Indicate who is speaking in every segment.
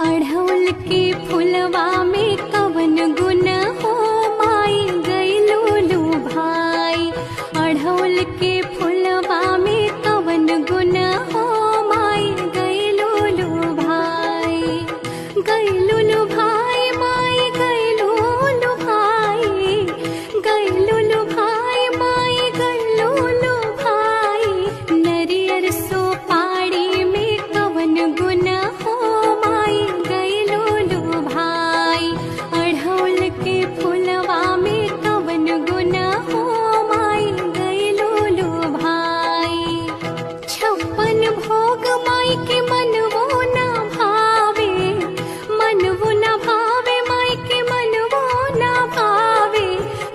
Speaker 1: अढ़ौल के फुलवा में कवन गुण हो माई गइलू भाई। अढ़ौल के फुलवा में कवन गुण हो माई गइलू भाई। गइलू भाई माई गइलू भाई। गइलू भाई माई गइलू भाई। नरियर सोपाड़ी में कवन गुण हो माई गइलू भाई। अढ़ौल के फुलवा में कवन गुण हो माई गइलू भाई। छप्पन भोग माई के मनवो न भावे। मनवो न भावे माई के मनवो न भावे।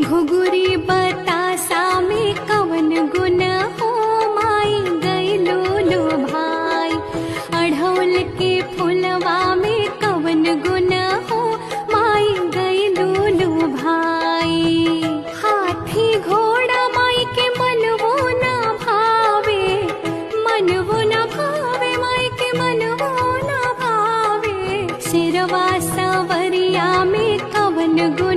Speaker 1: घुघुरी बतासा में कवन गुण हो माई गइलू भाई। अढ़ौल के फुलवा में कवन गुण हो माई गइलू भाई। हाथी घोड़ा माई के मनवो न भावे। मनवो न भावे माई के मनवो न भावे। सिरवा सवरिया में कवन गुण